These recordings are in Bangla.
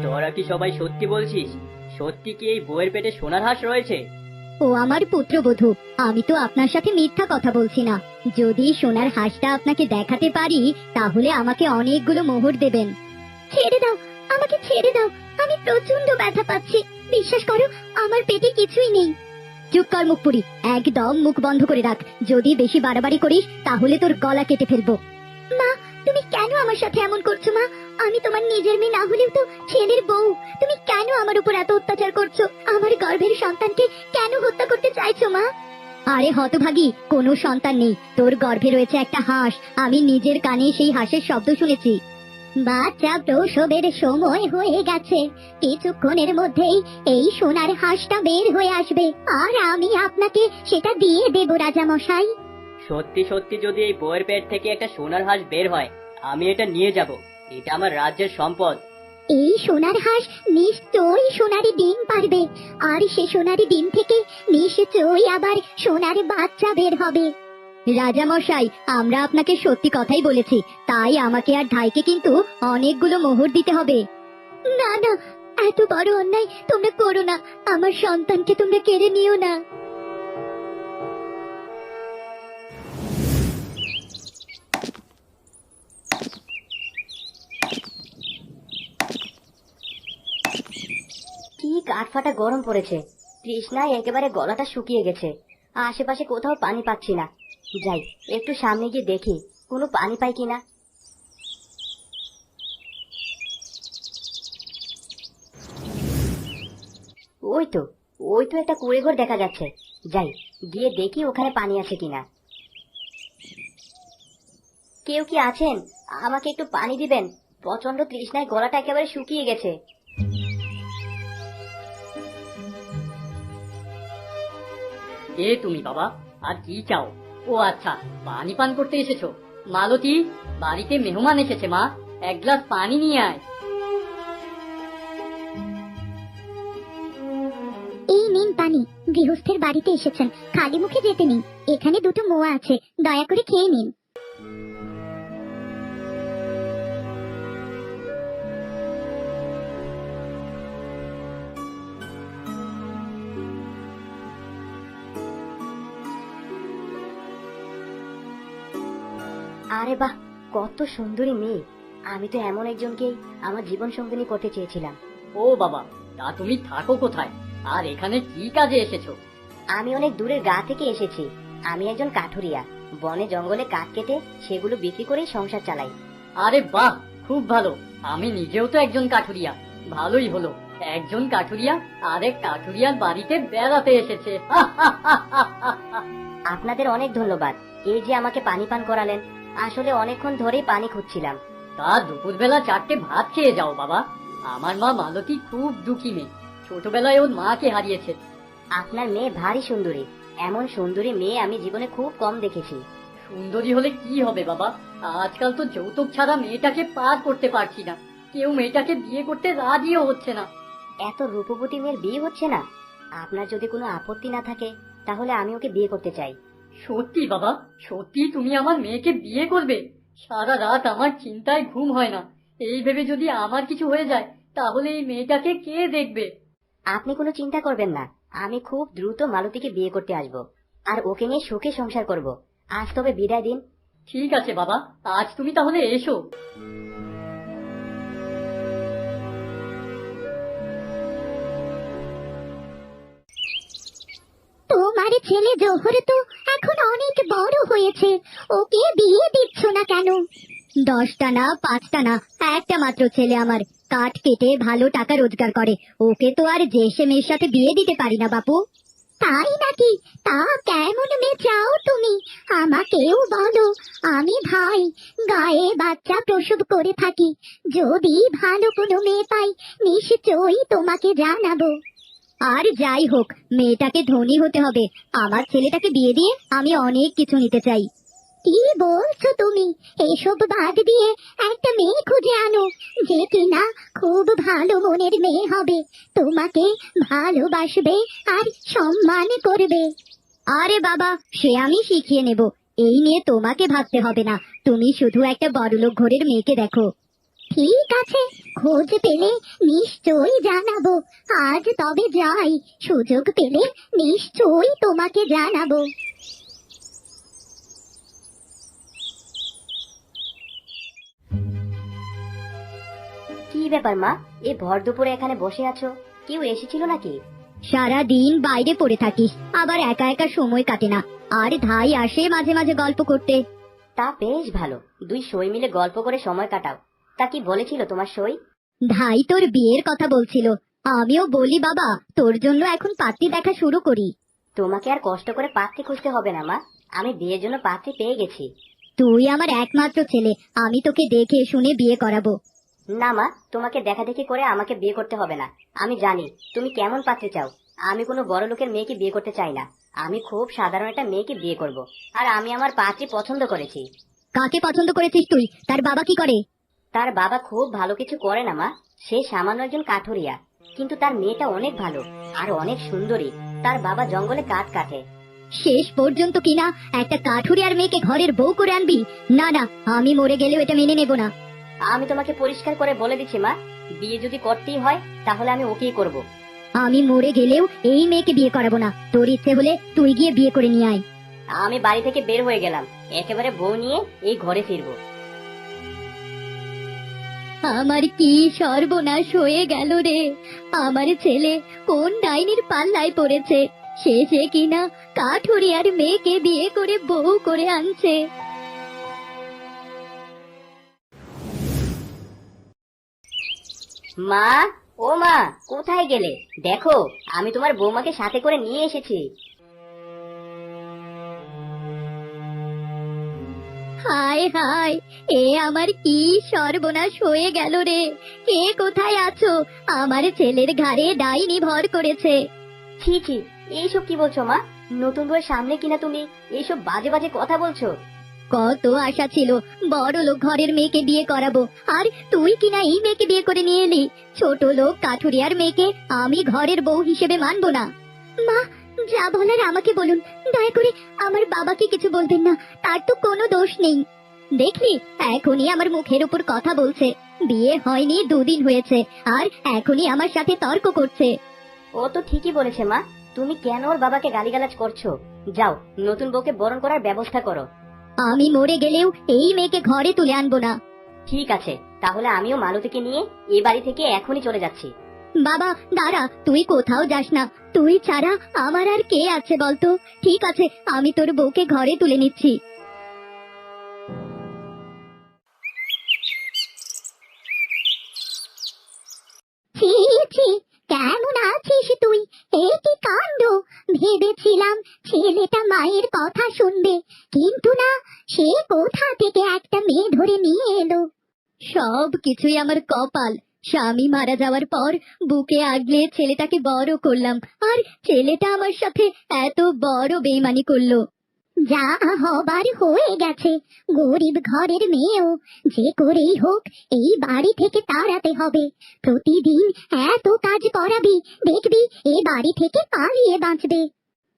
তোরা কি সবাই সত্যি বলছিস? সত্যি কি এই বউয়ের পেটে সোনার হাঁস রয়েছে? ও আমার পুত্রবধূ, আমি তো আপনার সাথে মিথ্যা কথা বলছি না। যদি সোনার হাঁসটা আপনাকে দেখাতে পারি তাহলে আমাকে অনেকগুলো মোহর দেবেন। ছেড়ে দাও, আমাকে ছেড়ে দাও, আমি প্রচন্ড ব্যথা পাচ্ছি। বিশ্বাস করো, আমার পেটে কিছুই নেই। চুপ কর মুখপুরি, একদম মুখ বন্ধ করে রাখ। যদি বেশি বাড়াবাড়ি করিস তাহলে তোর গলা কেটে ফেলবো। মা, তুমি কেন আমার সাথে এমন করছো? মা, আমি তোমার নিজের মেয়ে না হলেও তো ছেলের বউ। তুমি কেন আমার উপর এত অত্যাচার করছো? আমার গর্ভের সন্তানকে কেন হত্যা করতে চাইছো মা? আরে হতভাগী, কোনো সন্তান নেই, তোর গর্ভে রয়েছে একটা হাঁস। আমি নিজের কানে সেই হাঁসের শব্দ শুনেছি। বাচ্চা প্রসবের সময় হয়ে গেছে, কিছুক্ষণের মধ্যেই এই সোনার হাঁসটা বের হয়ে আসবে, আর আমি আপনাকে সেটা দিয়ে দেব রাজা মশাই। সত্যি সত্যি যদি এই বউয়ের পেট থেকে একটা সোনার হাঁস বের হয়, আমি এটা নিয়ে যাব। এটা আমার রাজ্যের সম্পদ। এই সোনার হাঁস নিশ্চয়ই সোনারি ডিম পারবে, আর সে সোনারি ডিম থেকে নিশ্চয়ই আবার সোনার বাচ্চা বের হবে। রাজা মশাই, আমরা আপনাকে সত্যি কথাই বলেছি, তাই আমাকে আর ধাইকে কিন্তু অনেকগুলো মোহর দিতে হবে। না না, এত বড় অন্যায় তোমরা করো না, আমার সন্তানকে তোমরা কেড়ে নিও না। কি কাঠফাটা গরম পড়েছে, তৃষ্ণায় একেবারে গলাটা শুকিয়ে গেছে। আশেপাশে কোথাও পানি পাচ্ছি না। যাই, একটু সামনে গিয়ে দেখি কোনো পানি পাই কিনা। ওই তো, ওই তো একটা কুঁড়ে ঘর দেখা যাচ্ছে। যাই, গিয়ে দেখি ওখানে পানি আছে কিনা। কেউ কি আছেন? আমাকে একটু পানি দিবেন, প্রচন্ড তৃষ্ণায় গলাটা একেবারে শুকিয়ে গেছে। এ তুমি বাবা, আর কি চাও? ও আচ্ছা, পানি পান করতে এসেছো। মালতী, বাড়িতে মেহমান এসেছে মা, এক গ্লাস পানি নিয়ে আয়। এই নিন পানি, গৃহস্থের বাড়িতে এসেছেন, খালি মুখে যেতে নেই। এখানে দুটো মোয়া আছে, দয়া করে খেয়ে নিন। আরে বাহ, কত সুন্দরী মেয়ে! আমি তো এমন একজনকেই আমার জীবন সঙ্গিনী করতে চেয়েছিলাম। ও বাবা, তা তুমি থাকো কোথায়, আর এখানে কি কাজে এসেছো? আমি অনেক দূরের গা থেকে এসেছি। আমি একজন কাঠুরিয়া, বনে জঙ্গলে কাঠ কেটে সেগুলো বিক্রি করেই সংসার চালাই। আরে বাহ, খুব ভালো। আমি নিজেও তো একজন কাঠুরিয়া। ভালোই হলো, একজন কাঠুরিয়া আরেক কাঠুরিয়ার বাড়িতে বেড়াতে এসেছে। আপনাদের অনেক ধন্যবাদ, এই যে আমাকে পানি পান করালেন। আসলে অনেকক্ষণ ধরেই পানি খুঁজছিলাম। তা দুপুরবেলা 4টে ভাত খেয়ে যাও বাবা। আমার মা মালতী খুব দুঃখী মেয়ে, ছোটবেলায় ওর মাকে হারিয়েছে। আপনার মেয়ে ভারী সুন্দরী, এমন সুন্দরী মেয়ে আমি জীবনে খুব কম দেখেছি। সুন্দরী হলে কি হবে বাবা, আজকাল তো যৌতুক ছাড়া মেয়েটাকে পার করতে পারছি না। কেউ মেয়েটাকে বিয়ে করতে রাজিও হচ্ছে না। এত রূপবতী মেয়ের বিয়ে হচ্ছে না? আপনার যদি কোনো আপত্তি না থাকে তাহলে আমি ওকে বিয়ে করতে চাই। সত্যি বাবা, সত্যি তুমি আমার মেয়েকে বিয়ে করবে? সারা রাত আমার চিন্তায় ঘুম হয় না। এই ভেবে যদি আমার কিছু হয়ে যায় তাহলে এই মেয়েটাকে কে দেখবে? আপনি কোনো চিন্তা করবেন না, আমি খুব দ্রুত মালতীকে বিয়ে করতে আসব, আর ওকে নিয়ে সুখে সংসার করব। আজ তবে বিদায় দিন। ঠিক আছে বাবা, আজ তুমি তাহলে এসো। তোমার ছেলে জোহর তো এখন অনেক বড় হয়েছে, ওকে বিয়ে দিচ্ছ না কেন? 10টা না 5টা না, একটা মাত্র ছেলে আমার, কাঠ কেটে ভালো টাকা রোজগার করে। ওকে তো আর যে সে মেয়ের সাথে বিয়ে দিতে পারি না বাপু। তাই নাকি? তা কেমন মেয়ে চাও তুমি? আমাকেও বলো, আমি ভাই গায়ে বাচ্চা প্রসব করে থাকি। যদি ভালো কোনো মেয়ে পাই নিশ্চয়ই তোমাকে জানাবো। আর যাই হোক, মেয়েটাকে ধনী হতে হবে। আমার ছেলেটাকে বিয়ে দিয়ে আমি অনেক কিছু নিতে চাই। কি বলছো তুমি? এসব বাদ দিয়ে একটা মেয়ে খুঁজে আনো, যে কিনা খুব ভালো মনের মেয়ে হবে, তোমাকে ভালোবাসবে আর সম্মান করবে। আরে বাবা, সে আমি শিখিয়ে নেব, এই নিয়ে তোমাকে ভাবতে হবে না। তুমি শুধু একটা বড়লোক ঘরের মেয়েকে দেখো। ঠিক আছে, খোঁজ পেলে নিশ্চয়ই জানাবো। আজ তবে যাই, সুযোগ পেলে নিশ্চয়ই তোমাকে জানাবো। কি ব্যাপার মা, এ ভর দুপুরে এখানে বসে আছো? কেউ এসেছিল নাকি? সারা দিন বাইরে পড়ে থাকিস, আবার একা একা সময় কাটে না। আর ধাই আসে মাঝে মাঝে গল্প করতে। তা বেশ ভালো, দুই সই মিলে গল্প করে সময় কাটাও। তা কি বলেছিল তোমার সই? ধাই তোর বিয়ের কথা বলছিল। আমিও বলি বাবা, তোর জন্য এখন পাত্রী দেখা শুরু করি। তোমাকে আর কষ্ট করে পাত্রী খুঁজতে হবে না মা, আমি বিয়ের জন্য পাত্রী পেয়ে গেছি। তুই আমার একমাত্র ছেলে, আমি তোকে দেখে শুনে বিয়ে করাবো। না মা, তোমাকে দেখা দেখি করে আমাকে বিয়ে করতে হবে না। আমি জানি তুমি কেমন পাত্রী চাও। আমি কোনো বড় লোকের মেয়েকে বিয়ে করতে চাই না। আমি খুব সাধারণ একটা মেয়েকে বিয়ে করব। আর আমি আমার পাত্রী পছন্দ করেছি। কাকে পছন্দ করেছিস তুই? তার বাবা কি করে? তার বাবা খুব ভালো কিছু করে না মা, সে সামান্য একজন কাঠুরিয়া। কিন্তু তার মেয়েটা অনেক ভালো আর অনেক সুন্দরী। তার বাবা জঙ্গলে কাঠ কাটে। শেষ পর্যন্ত কিনা একটা কাঠুরিয়ার মেয়েকে ঘরের বউ করে আনবি? না না, আমি মরে গেলেও এটা মেনে নেব না। আমি তোমাকে পরিষ্কার করে বলে দিচ্ছি মা, বিয়ে যদি করতেই হয় তাহলে আমি ওকেই করব। আমি মরে গেলেও এই মেয়েকে বিয়ে করাবো না। তোর ইচ্ছে হলে তুই গিয়ে বিয়ে করে নিয়ে আয়। আমি বাড়ি থেকে বের হয়ে গেলাম, একেবারে বউ নিয়ে এই ঘরে ফিরবো। আমার কি সর্বনাশ হয়ে গেল রে! আমার ছেলে কোন ডাইনির পাল্লায় পড়েছে? সে কিনা কাঠুরিয়ার মেয়েকে বিয়ে করে বউ করে আনছে। মা, ও মা, কোথায় গেলে? দেখো, আমি তোমার বৌমাকে সাথে করে নিয়ে এসেছি। হায় হায়, এ আমার কি সর্বনাশ হয়ে গেল রে! কে কোথায় আছো? আমার ছেলের ঘাড়ে ডাইনি ভর করেছে। ছি ছি, এইসব কি বলছো মা? নতুন বউয়ের সামনে কিনা তুমি এইসব বাজে বাজে কথা বলছো? কত আশা ছিল বড় লোক ঘরের মেয়েকে বিয়ে করাবো, আর তুই কিনা এই মেয়েকে বিয়ে করে নিয়ে এলি। ছোট লোক কাঠুরিয়ার মেয়েকে আমি ঘরের বউ হিসেবে মানবো না। মা, যা বলার আমাকে বলুন, দয়া করে আমার বাবাকে কিছু বলবেন না, তার তো কোনো দোষ নেই। দেখলি, এখনই আমার মুখের উপর কথা বলছে। বিয়ে হয়নি 2 দিন হয়েছে, আর এখনই আমার সাথে তর্ক করছে। ও তো ঠিকই বলেছে মা, তুমি কেন ওর বাবাকে গালিগালাজ করছো? যাও, নতুন বউকে বরণ করার ব্যবস্থা করো। আমি মরে গেলেও এই মেয়েকে ঘরে তুলে আনবো না। ঠিক আছে, তাহলে আমিও মালতীকে নিয়ে এই বাড়ি থেকে এখনই চলে যাচ্ছি। বাবা দাঁড়া, তুই কোথাও যাস না। তুই ছাড়া আমার আর কে আছে বলতো? ঠিক আছে, আমি তোর বউকে ঘরে তুলে নিচ্ছি। ছি ছি, কেমন আছিস তুই? এ কি কাণ্ড! ভেবেছিলাম ছেলেটা মায়ের কথা শুনবে, কিন্তু না, সে কোথা থেকে একটা মেয়ে ধরে নিয়ে এলো। সব কিছুই আমার কপাল। স্বামী মারা যাওয়ার পর বুকে আগলে ছেলেটাকে বড় করলাম, আর ছেলেটা আমার সাথে এত বড় বেইমানি করলো। যা হবার হয়ে গেছে। গরিব ঘরের মেয়েও যে করেই হোক এই বাড়ি থেকে তাড়াতে হবে। প্রতিদিন এত কাজ করাবি, দেখবি এ বাড়ি থেকে পালিয়ে বাঁচবে।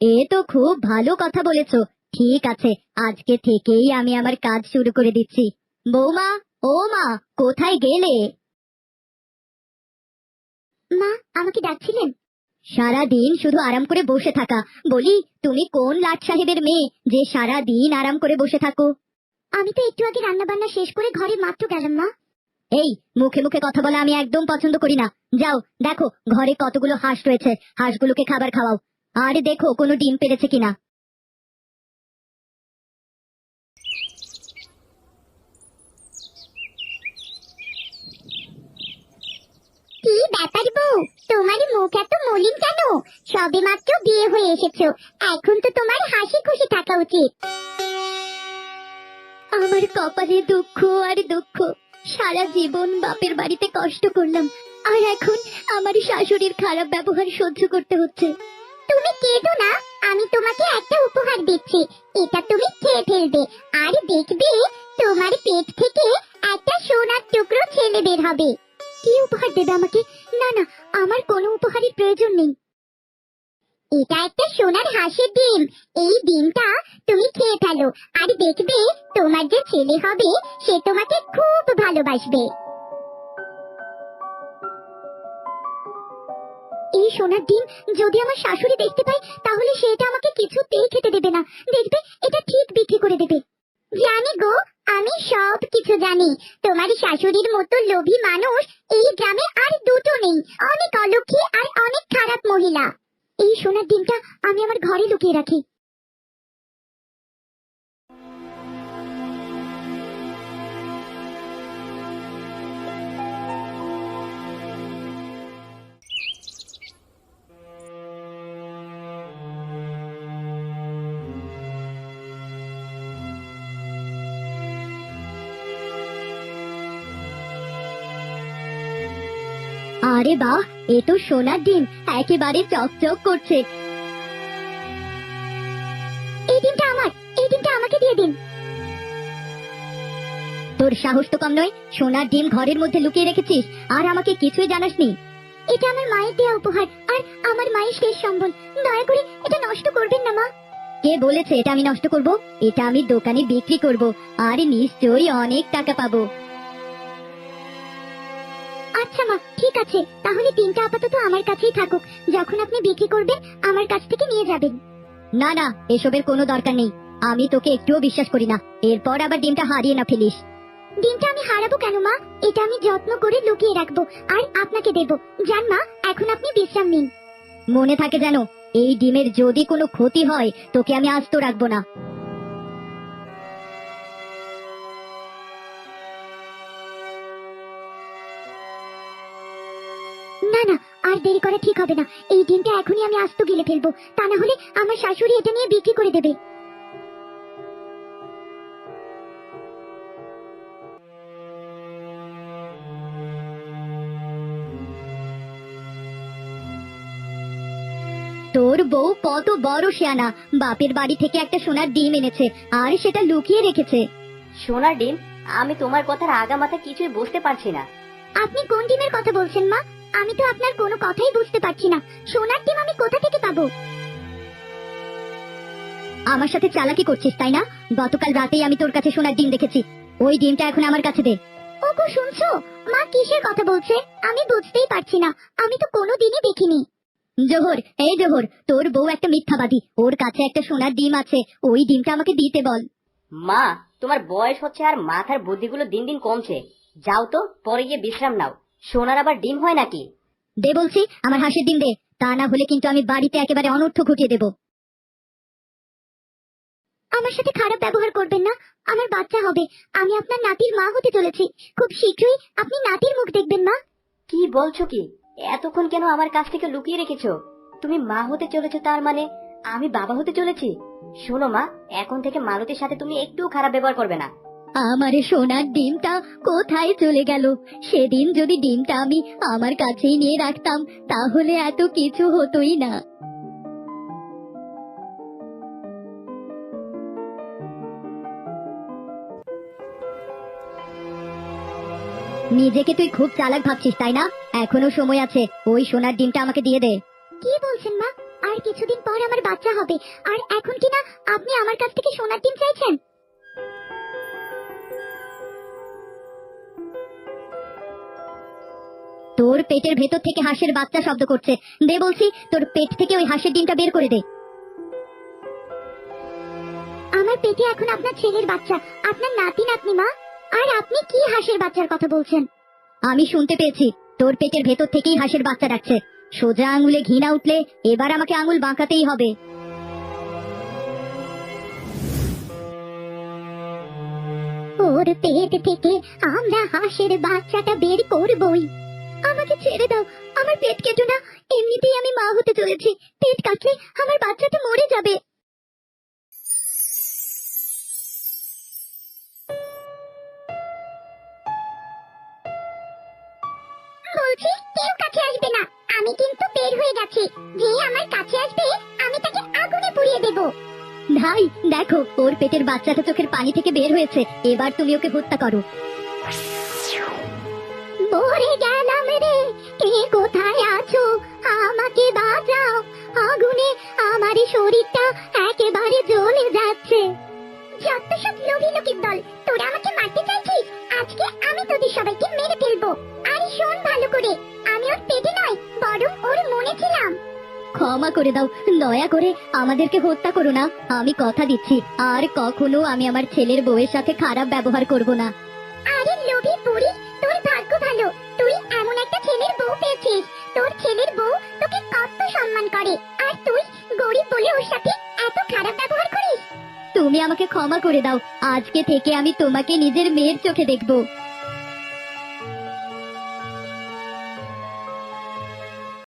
এ তো খুব ভালো কথা বলেছো। ঠিক আছে, আজকে থেকেই আমি আমার কাজ শুরু করে দিচ্ছি। বৌমা, ও মা, কোথায় গেলে? মা, আমাকে ডাকছিলেন? সারা দিন শুধু আরাম করে বসে থাকা। বলি, তুমি কোন লাট সাহেবের মেয়ে যে সারা দিন আরাম করে বসে থাকো? আমি তো একটু আগে রান্না বান্না শেষ করে ঘরে মাত্র গেলাম মা। এই মুখে মুখে কথা বলা আমি একদম পছন্দ করি না। যাও দেখো ঘরে কতগুলো হাঁস রয়েছে, হাঁসগুলোকে খাবার খাওয়াও। আর দেখো কোনো ডিম পেড়েছে কিনা। কি ব্যাপার বউ, তোমার মুখ এত মলিন কেন? সবে মাত্র বিয়ে হয়ে এসেছো, এখন তো তোমার হাসি খুশি থাকা উচিত। আমার কপালে দুঃখ আর দুঃখ। সারা জীবন বাপের বাড়িতে কষ্ট করলাম, আর এখন আমার শাশুড়ির খারাপ ব্যবহার সহ্য করতে হচ্ছে। তুমি কেঁদো না, আমি তোমাকে একটা উপহার দিচ্ছি। এটা তুমি খেয়ে ফেলবে, আর দেখবে তোমার পেট থেকে একটা সোনার টুকরো ছেলে বের হবে। কি উপহার দেবে আমাকে? না না, আমার কোনো উপহারের প্রয়োজন নেই। এটা একটা সোনার হাঁসের ডিম। এই ডিমটা তুমি খেয়ে ফেলো, আর দেখবে তোমার যে ছেলে হবে সে তোমাকে খুব ভালোবাসবে। এই সোনার ডিম যদি আমার শাশুড়ি দেখতে পায় তাহলে সেটা আমাকে কিছুতেই খেতে দেবে না। দেখবে এটা ঠিক বিক্রি করে দেবে। জানি গো, আমি সব কিছু জানি। তোমার শাশুড়ির মতো লোভী মানুষ এই গ্রামে আর দুটো নেই। অনেক অলক্ষী আর অনেক খারাপ মহিলা। এই সোনার ডিমটা আমি আমার ঘরে লুকিয়ে রাখি। আরে বাহ, এ তো সোনার ডিম, একেবারে চকচক করছে। এই ডিমটা আমার, এই ডিমটা আমাকে দিয়ে দিন। তোর সাহস তো কম নয়, সোনার ডিম ঘরের মধ্যে লুকিয়ে রেখেছিস আর আমাকে কিছুই জানাসনি। এটা আমার মায়ের দেওয়া উপহার আর আমার মায়ের শেষ সম্বল। দয়া করে এটা নষ্ট করবেন না মা। কে বলেছে এটা আমি নষ্ট করব? এটা আমি দোকানে বিক্রি করব আর নিশ্চয়ই অনেক টাকা পাবো। আচ্ছা মা, ঠিক আছে, তাহলে ডিমটা আপাতত আমার কাছেই থাকুক। যখন আপনি বিক্রি করবেন আমার কাছ থেকে নিয়ে যাবেন। না না, এসবের কোনো দরকার নেই। আমি তোকে একটুও বিশ্বাস করি না। এরপর আবার ডিমটা হারিয়ে না ফেলিস। ডিমটা আমি হারাবো কেন মা? এটা আমি যত্ন করে লুকিয়ে রাখবো আর আপনাকে দেব। যান মা, এখন আপনি বিশ্রাম নিন। মনে থাকে যেন, এই ডিমের যদি কোনো ক্ষতি হয় তোকে আমি আস্ত রাখবো না। না না, আর দেরি করা ঠিক হবে না। এই ডিমটা এখনই আমি আস্ত গিলে ফেলবো, তা না হলে আমার শাশুড়ি এটা নিয়ে বিক্রি করে দেবে। তোর বউ কত বড় শিয়ানা, বাপের বাড়ি থেকে একটা সোনার ডিম এনেছে আর সেটা লুকিয়ে রেখেছে। সোনার ডিম? আমি তোমার কথার আগামাথা কিছুই বুঝতে পারছি না। আপনি কোন ডিমের কথা বলছেন মা? আমি তো আপনার কোনো কথাই বুঝতে পারছি না। সোনার ডিম আমি কোথা থেকে পাবো? আমার সাথে চালাকি করছিস তাই না? গতকাল রাতেই আমি তোর কাছে সোনার ডিম দেখেছি। ওই ডিমটা এখন আমার কাছে দে। ওগো শুনছো? মা কিসের কথা বলছে আমি বুঝতেই পারছি না। আমি তো কোনোদিনই দেখিনি। জোহর, এই জোহর, তোর বউ একটা মিথ্যাবাদী। ওর কাছে একটা সোনার ডিম আছে, ওই ডিমটা আমাকে দিতে বল। মা, তোমার বয়স হচ্ছে আর মাথার বুদ্ধিগুলো দিন দিন কমছে। যাও তো, পরে গিয়ে বিশ্রাম নাও। সোনার আবার ডিম হয় নাকি? দে বলছি, আমার হাঁসের ডিম দে, তা না হলে কিন্তু আমি বাড়িতে একেবারে অনর্থ ঘটিয়ে দেব। আমার সাথে খারাপ ব্যবহার করবেন না, আমার বাচ্চা হবে। আমি আপনার নাতির মা হতে চলেছি। খুব শীঘ্রই আপনি নাতির মুখ দেখবেন মা। কি বলছো কি? এতক্ষণ কেন আমার কাছ থেকে লুকিয়ে রেখেছো? তুমি মা হতে চলেছো, তার মানে আমি বাবা হতে চলেছি। শোনো মা, এখন থেকে মালতীর সাথে তুমি একটুও খারাপ ব্যবহার করবে না। আমার সোনার ডিমটা কোথায় চলে গেল? সেদিন যদি ডিমটা আমি আমার কাছেই নিয়ে রাখতাম তাহলে এত কিছু হতোই না। নিজেকে তুই খুব চালাক ভাবছিস তাই না? এখনো সময় আছে, ওই সোনার ডিমটা আমাকে দিয়ে দে। কি বলছেন মা? আর কিছুদিন পর আমার বাচ্চা হবে, আর এখন কিনা আপনি আমার কাছ থেকে সোনার ডিম চাইছেন? তোর পেটের ভেতর থেকে হাঁসের বাচ্চা শব্দ করছে। দে বলছি, তোর পেট থেকে ওই হাঁসের ডিমটা বের করে দে। আমার পেটে এখন আপনার ছেলের বাচ্চা, আপনার নাতি নাতনি মা। আর আপনি কি হাঁসের বাচ্চার কথা বলছেন? আমি শুনতে পেয়েছি, তোর পেটের ভেতর থেকেই হাঁসের বাচ্চা ডাকছে। সোজা আঙুলে ঘি না উঠলে এবার আমাকে আঙুল বাঁকাতেই হবে। ওর পেট থেকে আমরা হাঁসের বাচ্চাটা বের করবই। আমাকে ছেড়ে দাও, আমার পেট কেটো না। এমনিতেই আমি মা হতে চলেছি, পেট কাটলে আমার বাচ্চাটা মরে যাবে। বলছি কেউ কাছে আসবে না, আমি কিন্তু বের হয়ে গেছি। যে আমার কাছে আসবে আমি তাকে আগুনে পুড়িয়ে দেব। ভাই দেখো, ওর পেটের বাচ্চাটা চোখের পানি থেকে বের হয়েছে। এবার তুমি ওকে হত্যা করো। মরে গেলাম রে, কে কোথায় আছো? আমাকে বাঁচাও, আগুনে আমার শরীরটা একেবারে জ্বলে যাচ্ছে। যত সব লোভী লোকের দল, তোরা আমাকে মারতে চাইছিস? আজকে আমি তোদের সবাইকে মেরে ফেলবো। আর শোন ভালো করে, আমি ওর পেটে নয় বরং বরং ওর মনে ছিলাম। ক্ষমা করে দাও, দয়া করে আমাদেরকে হত্যা করো না। আমি কথা দিচ্ছি আর কখনো আমি আমার ছেলের বউয়ের সাথে খারাপ ব্যবহার করব না। আরে লোভী বুড়ি, তোর ভাগ্য ভালো, তুই এমন একটা ছেলের বউ পেয়েছিস। তোর ছেলের বউ তোকে কত সম্মান করে, আর তুই গরিব বলে ওর সাথে এত খারাপ ব্যবহার করিস। তুমি আমাকে ক্ষমা করে দাও, আজকে থেকে আমি তোমাকে নিজের মেয়ের চোখে দেখব।